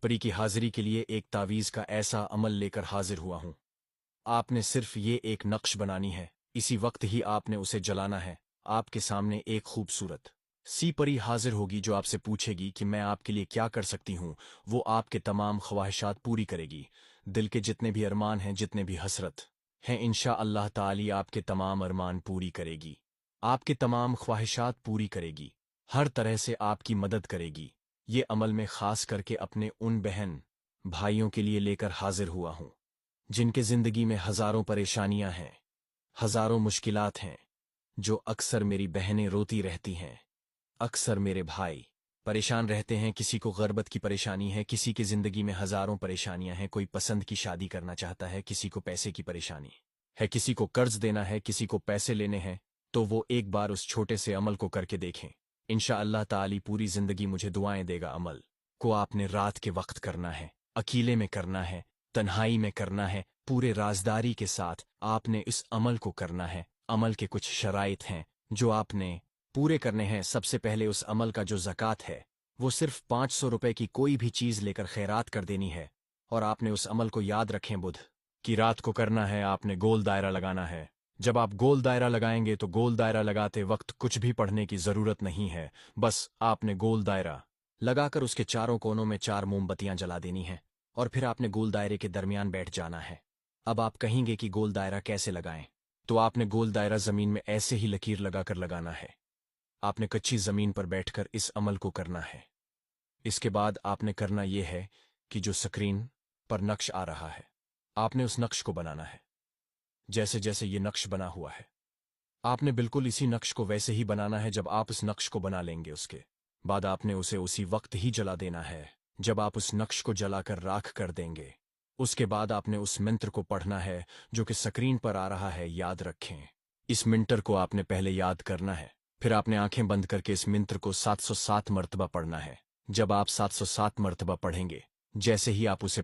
परी की हाजिरी के लिए एक तावीज़ का ऐसा अमल लेकर हाजिर हुआ हूँ। आपने सिर्फ ये एक नक्श बनानी है, इसी वक्त ही आपने उसे जलाना है। आपके सामने एक खूबसूरत सी परी हाजिर होगी जो आपसे पूछेगी कि मैं आपके लिए क्या कर सकती हूँ। वो आपके तमाम ख्वाहिशात पूरी करेगी। दिल के जितने भी अरमान हैं, जितने भी हसरत हैं, इंशा अल्लाह ताली आपके तमाम अरमान पूरी करेगी। आपके तमाम ख्वाहिशात पूरी करेगी। हर तरह से आपकी मदद करेगी। ये अमल में खास करके अपने उन बहन भाइयों के लिए लेकर हाजिर हुआ हूँ जिनके जिंदगी में हजारों परेशानियां हैं, हजारों मुश्किलात हैं, जो अक्सर मेरी बहनें रोती रहती हैं। अक्सर मेरे भाई परेशान रहते हैं। किसी को गर्बत की परेशानी है, किसी की जिंदगी में हजारों परेशानियां हैं। कोई पसंद की शादी करना चाहता है, किसी को पैसे की परेशानी है, किसी को कर्ज देना है, किसी को पैसे लेने हैं। तो वो एक बार उस छोटे से अमल को करके देखें। इंशा अल्लाह ताली पूरी जिंदगी मुझे दुआएं देगा। अमल को आपने रात के वक्त करना है, अकेले में करना है, तन्हाई में करना है, पूरे राजदारी के साथ आपने इस अमल को करना है। अमल के कुछ शराइत हैं जो आपने पूरे करने हैं। सबसे पहले उस अमल का जो ज़कात है वो सिर्फ 500 रुपए की कोई भी चीज़ लेकर खैरात कर देनी है। और आपने उस अमल को याद रखें, बुध की रात को करना है। आपने गोल दायरा लगाना है। जब आप गोल दायरा लगाएंगे तो गोल दायरा लगाते वक्त कुछ भी पढ़ने की ज़रूरत नहीं है। बस आपने गोल दायरा लगाकर उसके चारों कोनों में 4 मोमबत्तियां जला देनी हैं और फिर आपने गोल दायरे के दरमियान बैठ जाना है। अब आप कहेंगे कि गोल दायरा कैसे लगाएं, तो आपने गोल दायरा जमीन में ऐसे ही लकीर लगाकर लगाना है। आपने कच्ची जमीन पर बैठकर इस अमल को करना है। इसके बाद आपने करना यह है कि जो स्क्रीन पर नक्श आ रहा है, आपने उस नक्श को बनाना है। जैसे जैसे ये नक्श बना हुआ है, आपने बिल्कुल इसी नक्श को वैसे ही बनाना है। जब आप उस नक्श को बना लेंगे, उसके बाद आपने उसे उसी वक्त ही जला देना है जब आप उस नक्श को जलाकर राख कर देंगे। उसके बाद आपने उस मंत्र को पढ़ना है जो कि स्क्रीन पर आ रहा है। याद रखें, इस मंत्र को आपने पहले याद करना है, फिर आपने आंखें बंद करके इस मंत्र को 707 मर्तबा पढ़ना है। जब आप 707 मर्तबा पढ़ेंगे, जैसे ही आप उसे